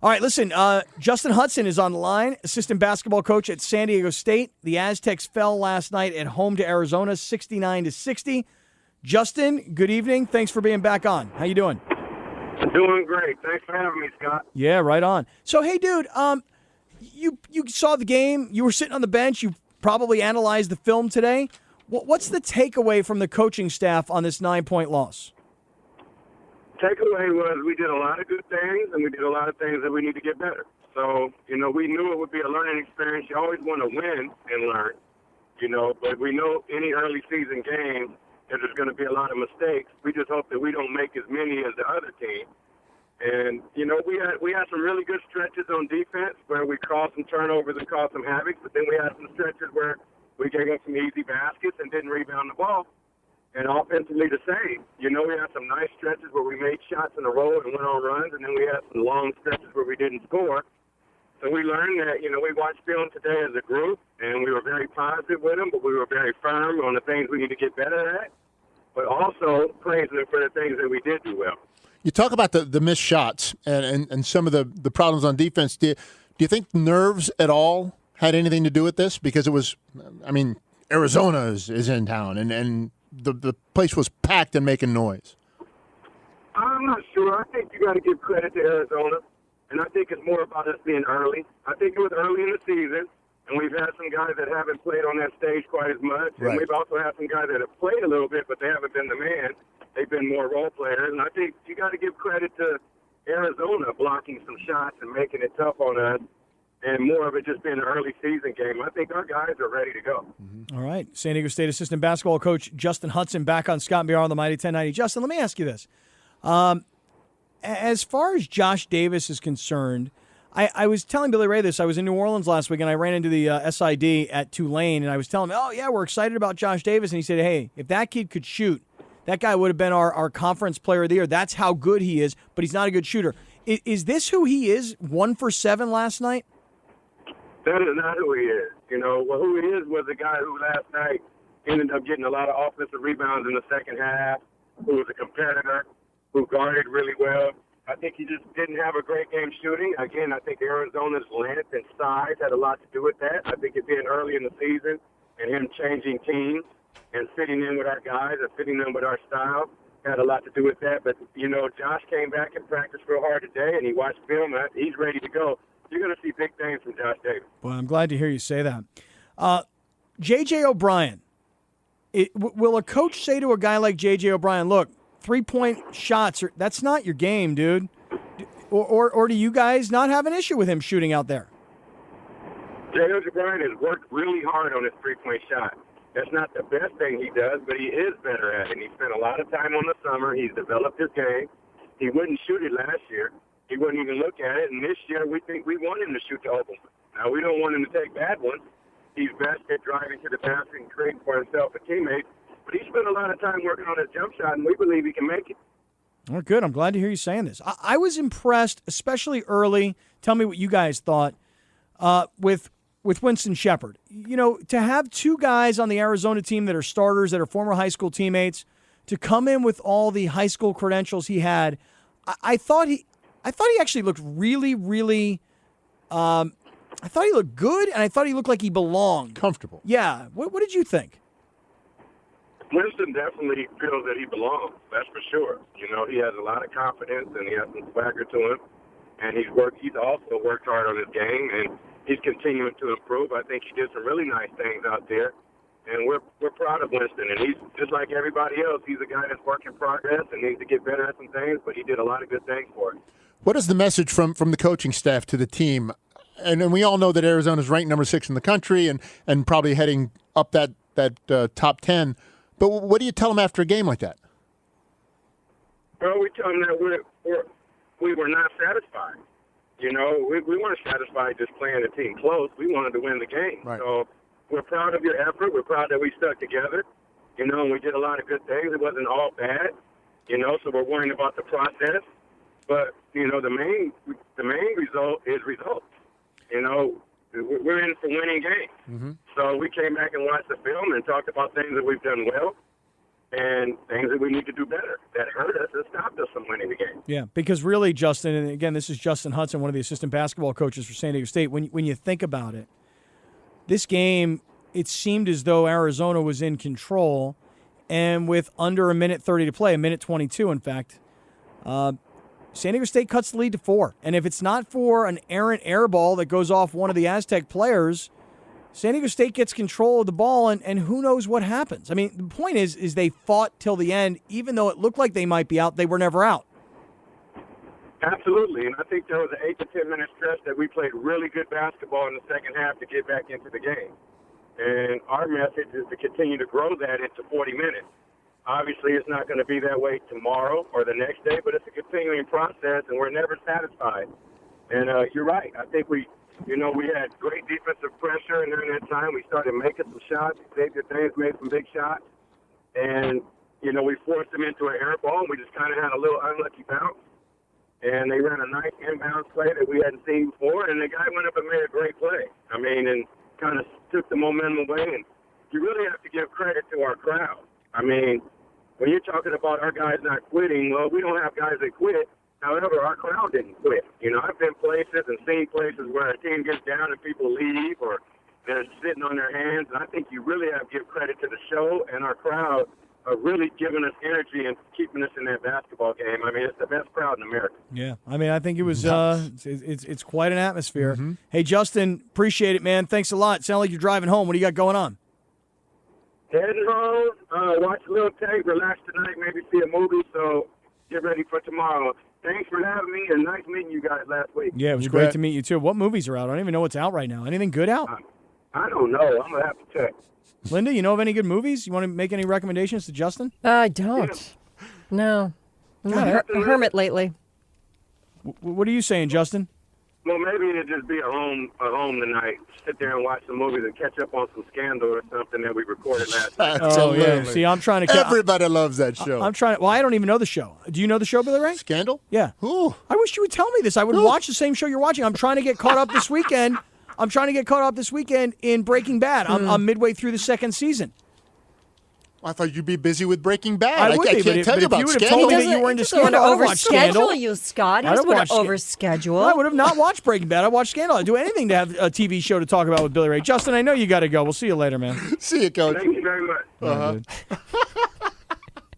All right, listen, Justin Hutson is on the line, assistant basketball coach at San Diego State. The Aztecs fell last night at home to Arizona, 69-60. Justin, good evening. Thanks for being back on. How you doing? Doing great. Thanks for having me, Scott. Yeah, right on. So, hey, dude, you saw the game. You were sitting on the bench. You probably analyzed the film today. What's the takeaway from the coaching staff on this 9-point loss? Takeaway was we did a lot of good things, and we did a lot of things that we need to get better. So, we knew it would be a learning experience. You always want to win and learn, but we know any early season game that there's going to be a lot of mistakes. We just hope that we don't make as many as the other team. And, we had some really good stretches on defense where we caused some turnovers and caused some havoc, but then we had some stretches where we gave up some easy baskets and didn't rebound the ball. And offensively the same. We had some nice stretches where we made shots in a row and went on runs, and then we had some long stretches where we didn't score. So we learned that, we watched film today as a group, and we were very positive with them, but we were very firm on the things we need to get better at, but also praising them for the things that we did do well. You talk about the missed shots and some of the problems on defense. Do you think nerves at all had anything to do with this? Because it was, Arizona is in town, and the place was packed and making noise. I'm not sure. I think you got to give credit to Arizona, and I think it's more about us being early. I think it was early in the season, and we've had some guys that haven't played on that stage quite as much, and right. we've also had some guys that have played a little bit, but they haven't been the man. They've been more role players, and I think you got to give credit to Arizona blocking some shots and making it tough on us, and more of it just being an early season game. I think our guys are ready to go. Mm-hmm. All right. San Diego State assistant basketball coach Justin Hutson back on Scott and BR on the Mighty 1090. Justin, let me ask you this. As far as Josh Davis is concerned, I was telling Billy Ray this. I was in New Orleans last week, and I ran into the SID at Tulane, and I was telling him, oh, yeah, we're excited about Josh Davis. And he said, hey, if that kid could shoot, that guy would have been our conference player of the year. That's how good he is, but he's not a good shooter. Is this who he is, 1 for 7 last night? That is not who he is. Who he is was a guy who last night ended up getting a lot of offensive rebounds in the second half, who was a competitor, who guarded really well. I think he just didn't have a great game shooting. Again, I think Arizona's length and size had a lot to do with that. I think it being early in the season and him changing teams and fitting in with our guys and fitting in with our style had a lot to do with that. But, Josh came back and practiced real hard today, and he watched film, and he's ready to go. You're going to see big things from Josh Davis. Well, I'm glad to hear you say that. JJ OBrien, will a coach say to a guy like JJ OBrien, look, 3-point shots, that's not your game, dude? Or do you guys not have an issue with him shooting out there? JJ OBrien has worked really hard on his 3-point shot. That's not the best thing he does, but he is better at it. He spent a lot of time on the summer. He's developed his game. He wouldn't shoot it last year. He wouldn't even look at it. And this year, we think we want him to shoot the open one. Now, we don't want him to take bad ones. He's best at driving to the basket and creating for himself a teammate. But he spent a lot of time working on his jump shot, and we believe he can make it. Well, good. I'm glad to hear you saying this. I was impressed, especially early. Tell me what you guys thought with Winston Shepard. To have 2 guys on the Arizona team that are starters, that are former high school teammates, to come in with all the high school credentials he had, I thought he actually looked really, really. I thought he looked good, and I thought he looked like he belonged. Comfortable. Yeah. What did you think? Winston definitely feels that he belongs. That's for sure. He has a lot of confidence, and he has some swagger to him. And he's also worked hard on his game, and he's continuing to improve. I think he did some really nice things out there, and we're proud of Winston. And he's just like everybody else. He's a guy that's work in progress and needs to get better at some things, but he did a lot of good things for us. What is the message from the coaching staff to the team? And we all know that Arizona's ranked number 6 in the country and probably heading up that top 10. But what do you tell them after a game like that? Well, we tell them that we were not satisfied. We weren't satisfied just playing the team close. We wanted to win the game. Right. So we're proud of your effort. We're proud that we stuck together. And we did a lot of good things. It wasn't all bad. So we're worrying about the process. But the main result is results. We're in for winning games. Mm-hmm. So we came back and watched the film and talked about things that we've done well. and things that we need to do better that hurt us and stopped us from winning the game. Yeah, because really, Justin, and again, this is Justin Hutson, one of the assistant basketball coaches for San Diego State. When you think about it, this game, it seemed as though Arizona was in control, and with under a minute 30 to play, a minute 22, in fact, San Diego State cuts the lead to 4. And if it's not for an errant air ball that goes off one of the Aztec players, San Diego State gets control of the ball, and who knows what happens. I mean, the point is they fought till the end. Even though it looked like they might be out, they were never out. Absolutely, and I think there was an 8 to 10 minute stretch that we played really good basketball in the second half to get back into the game. And our message is to continue to grow that into 40 minutes. Obviously, it's not going to be that way tomorrow or the next day, but it's a continuing process, and we're never satisfied. And you're right. I think we had great defensive pressure, and during that time we started making some shots. Xavier Thames made some big shots, and, we forced them into an air ball, and we just kind of had a little unlucky bounce. And they ran a nice inbounds play that we hadn't seen before, and the guy went up and made a great play. I mean, and kind of took the momentum away, and you really have to give credit to our crowd. I mean, when you're talking about our guys not quitting, well, we don't have guys that quit. However, our crowd didn't quit. I've been places and seen places where a team gets down and people leave or they're sitting on their hands, and I think you really have to give credit to the show and our crowd are really giving us energy and keeping us in that basketball game. I mean, it's the best crowd in America. Yeah, I mean, I think it was it's quite an atmosphere. Mm-hmm. Hey, Justin, appreciate it, man. Thanks a lot. Sound like you're driving home. What do you got going on? Heading home, watch a little tape, relax tonight, maybe see a movie, so get ready for tomorrow. Thanks for having me, and nice meeting you guys last week. Yeah, it was great to meet you, too. What movies are out? I don't even know what's out right now. Anything good out? I don't know. I'm going to have to check. Linda, you know of any good movies? You want to make any recommendations to Justin? I don't. Yeah. No. I'm a hermit lately. What are you saying, Justin? Well, maybe it'd just be a home tonight. Sit there and watch some movies and catch up on some Scandal or something that we recorded last night. Oh, yeah. See, I'm trying to... Everybody loves that show. I'm trying to... Well, I don't even know the show. Do you know the show, Billy Ray? Scandal? Yeah. Ooh. I wish you would tell me this. I would watch the same show you're watching. I'm trying to get caught up this weekend. In Breaking Bad. I'm midway through the second season. I thought you'd be busy with Breaking Bad. I would can't be, tell you about if you would have Scandal. told me that you were into Scandal, I would watch Scandal. You, Scott. He doesn't want to overschedule. I would have not watched Breaking Bad. I'd watch Scandal. I'd do anything to have a TV show to talk about with Billy Ray. Justin, I know you got to go. We'll see you later, man. See you, Coach. Thank you very much. Uh-huh.